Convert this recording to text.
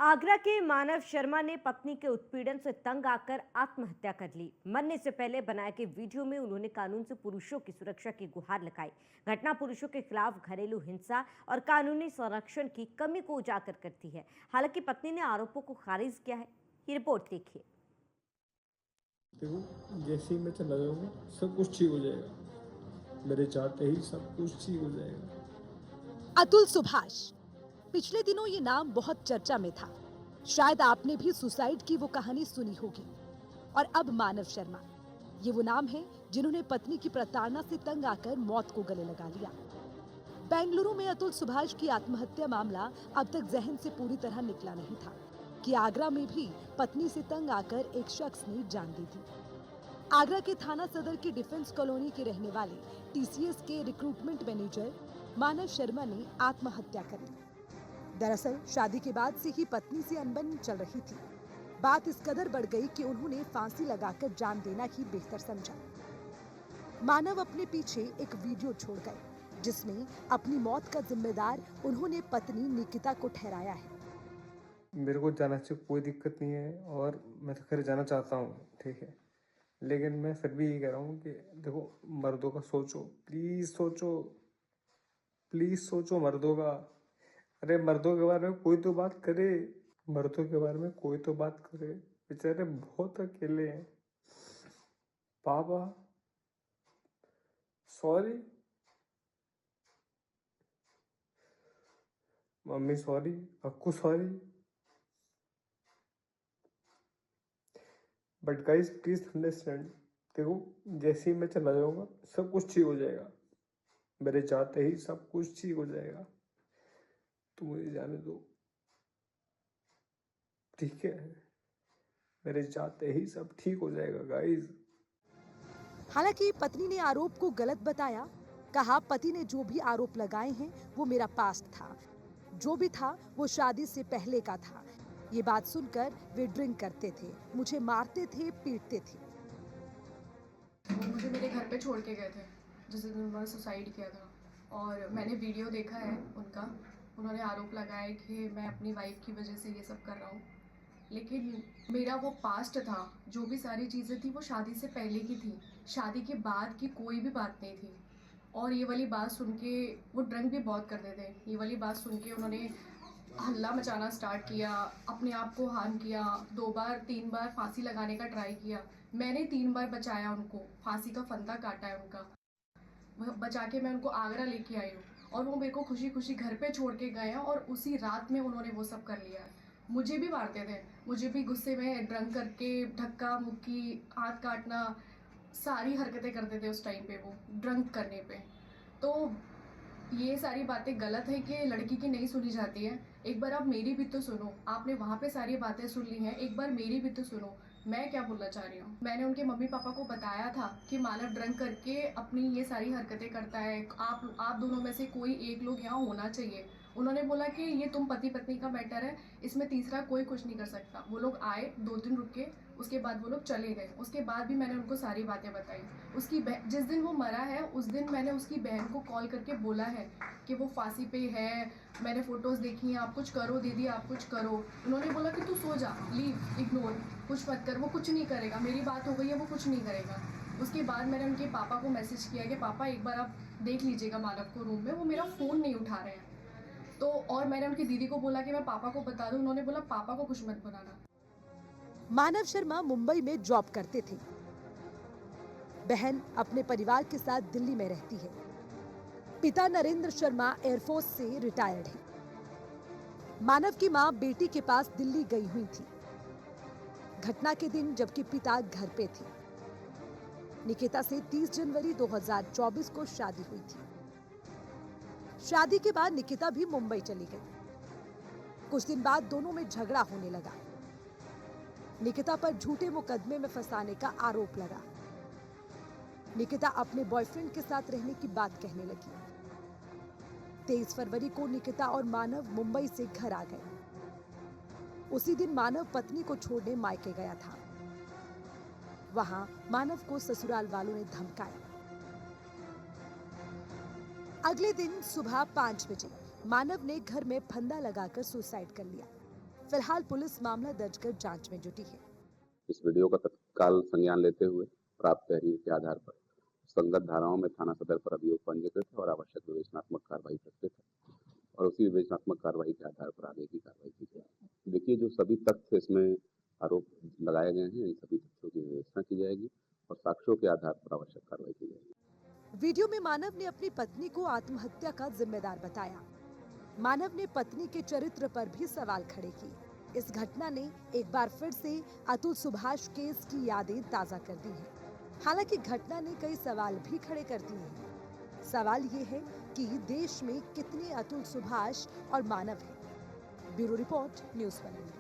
आगरा के मानव शर्मा ने पत्नी के उत्पीड़न से तंग आकर आत्महत्या कर ली। मरने से पहले बनाए गए वीडियो में उन्होंने कानून से पुरुषों की सुरक्षा की गुहार लगाई। घटना पुरुषों के खिलाफ घरेलू हिंसा और कानूनी संरक्षण की कमी को उजागर करती है। हालांकि पत्नी ने आरोपों को खारिज किया है। ये रिपोर्ट देखिए। देखो, जैसे ही मैं चला जाऊंगा सब कुछ ठीक हो जाएगा। मेरे चाहते ही सब कुछ ठीक हो जाएगा। अतुल सुभाष। पिछले दिनों ये नाम बहुत चर्चा में था। शायद आपने भी सुसाइड की वो कहानी सुनी होगी। और अब मानव शर्मा, ये वो नाम है जिन्होंने पत्नी की प्रताड़ना से तंग आकर मौत को गले लगा लिया। बेंगलुरु में अतुल सुभाष की आत्महत्या मामला अब तक जहन से पूरी तरह निकला नहीं था कि आगरा में भी पत्नी से तंग आकर एक शख्स ने जान दी थी। आगरा के थाना सदर की डिफेंस कॉलोनी के रहने वाले टीसीएस के रिक्रूटमेंट मैनेजर मानव शर्मा ने आत्महत्या कर ली। दरअसल शादी के बाद से ही पत्नी से अनबन चल रही थी। बात इस कदर बढ़ गई कि उन्होंने फांसी लगाकर जान देना ही बेहतर समझा। मानव अपने पीछे एक वीडियो छोड़ गए जिसमें अपनी मौत का जिम्मेदार उन्होंने पत्नी निकिता को ठहराया है। मेरे को जाना से कोई दिक्कत नहीं है और मैं तो खैर जाना चाहता हूँ, ठीक है। लेकिन मैं फिर भी ये कह रहा हूँ कि देखो, मर्दों का सोचो, प्लीज सोचो मर्दों का। अरे मर्दों के बारे में कोई तो बात करे, मर्दों के बारे में कोई तो बात करे। बेचारे बहुत अकेले हैं। पापा sorry, mummy sorry, Akku sorry, but guys please understand. देखो, जैसे ही मैं चला जाऊंगा सब कुछ ठीक हो जाएगा। मेरे चाहते ही सब कुछ ठीक हो जाएगा। तो मुझे जाने दो, ठीक है। मेरे चाहते ही सब ठीक हो जाएगा गाइस। हालांकि पत्नी ने आरोप को गलत बताया। कहा पति ने जो भी आरोप लगाए हैं वो मेरा पास्ट था, जो भी था वो शादी से पहले का था। ये बात सुनकर वे ड्रिंक करते थे, मुझे मारते थे, पीटते थे। वो मुझे मेरे घर पे छोड़ के गए थे जिस दिन उन्होंने सुसाइड किया था। और मैंने वीडियो देखा है उनका। उन्होंने आरोप लगाया कि मैं अपनी वाइफ की वजह से ये सब कर रहा हूँ, लेकिन मेरा वो पास्ट था। जो भी सारी चीज़ें थी वो शादी से पहले की थी, शादी के बाद की कोई भी बात नहीं थी। और ये वाली बात सुन के वो ड्रिंक भी बहुत करते थे। ये वाली बात सुन के उन्होंने हल्ला मचाना स्टार्ट किया, अपने आप को हार्म किया। 2 बार 3 बार फांसी लगाने का ट्राई किया। मैंने 3 बार बचाया उनको, फांसी का फंदा काटा है उनका। वह बचा के मैं उनको आगरा लेके आई हूँ और वो मेरे को खुशी खुशी घर पे छोड़ के गए हैं और उसी रात में उन्होंने वो सब कर लिया है। मुझे भी मारते थे, मुझे भी गुस्से में ड्रंक करके धक्का मुक्की, हाथ काटना, सारी हरकतें करते थे उस टाइम पे वो ड्रंक करने पे। तो ये सारी बातें गलत है कि लड़की की नहीं सुनी जाती है। एक बार आप मेरी भी तो सुनो। आपने वहाँ पे सारी बातें सुन ली हैं, एक बार मेरी भी तो सुनो। मैं क्या बोलना चाह रही हूँ। मैंने उनके मम्मी पापा को बताया था कि मानव ड्रंक करके अपनी ये सारी हरकतें करता है, आप दोनों में से कोई एक लोग यहाँ होना चाहिए। उन्होंने बोला कि ये तुम पति पत्नी का मैटर है, इसमें तीसरा कोई कुछ नहीं कर सकता। वो लोग आए, 2 दिन रुके, उसके बाद वो लोग चले गए। उसके बाद भी मैंने उनको सारी बातें बताई। उसकी जिस दिन वो मरा है उस दिन मैंने उसकी बहन को कॉल करके बोला है कि वो फांसी पे है। मैंने फोटोज़ देखी हैं, आप कुछ करो दीदी, आप कुछ करो। उन्होंने बोला कि तू सो जा, लीव, इग्नोर, कुछ मत कर, वो कुछ नहीं करेगा, मेरी बात हो गई है, वो कुछ नहीं करेगा। उसके बाद मैंने उनके पापा को मैसेज किया कि पापा एक बार आप देख लीजिएगा मानव को रूम में, वो मेरा फ़ोन नहीं उठा रहे हैं। तो और मैंने उनकी दीदी को बोला कि मैं पापा को बता दूं। उन्होंने बोला पापा को कुछ मत बनाना। मानव शर्मा मुंबई में जॉब करते थे। बहन अपने परिवार के साथ दिल्ली में रहती है। पिता नरेंद्र शर्मा एयरफोर्स से रिटायर्ड है। मानव की मां बेटी के पास दिल्ली गई हुई थी घटना के दिन, जबकि पिता घर पे थे। निकिता से 30 जनवरी 2024 को शादी हुई थी। शादी के बाद निकिता भी मुंबई चली गई। कुछ दिन बाद दोनों में झगड़ा होने लगा। निकिता पर झूठे मुकदमे में फंसाने का आरोप लगा। निकिता अपने बॉयफ्रेंड के साथ रहने की बात कहने लगी। 23 फरवरी को निकिता और मानव मुंबई से घर आ गए। उसी दिन मानव पत्नी को छोड़ने मायके गया था। वहां मानव को ससुराल वालों ने धमकाया। अगले दिन सुबह 5 बजे मानव ने घर में फंदा लगाकर सुसाइड कर लिया। फिलहाल पुलिस मामला दर्ज कर जांच में जुटी है। इस वीडियो का तत्काल संज्ञान लेते हुए प्राप्त तहरीर के आधार पर संगत धाराओं में थाना सदर पर अभियोग पंजीकृत है और आवश्यक विवेचनात्मक कार्रवाई प्रस्तुत है और उसी विवेचनात्मक कार्रवाई के आधार पर आगे की कार्रवाई की जाएगी। देखिए, जो सभी तथ्य इसमें आरोप लगाए गए हैं, इन सभी तथ्यों की विवेचना की जाएगी और साक्ष्यों के आधार पर आवश्यक कार्रवाई की जाएगी। वीडियो में मानव ने अपनी पत्नी को आत्महत्या का जिम्मेदार बताया। मानव ने पत्नी के चरित्र पर भी सवाल खड़े किए। इस घटना ने एक बार फिर से अतुल सुभाष केस की यादें ताजा कर दी हैं। हालांकि घटना ने कई सवाल भी खड़े कर दिए हैं। सवाल ये है कि देश में कितने अतुल सुभाष और मानव हैं। Bureau report, news 1।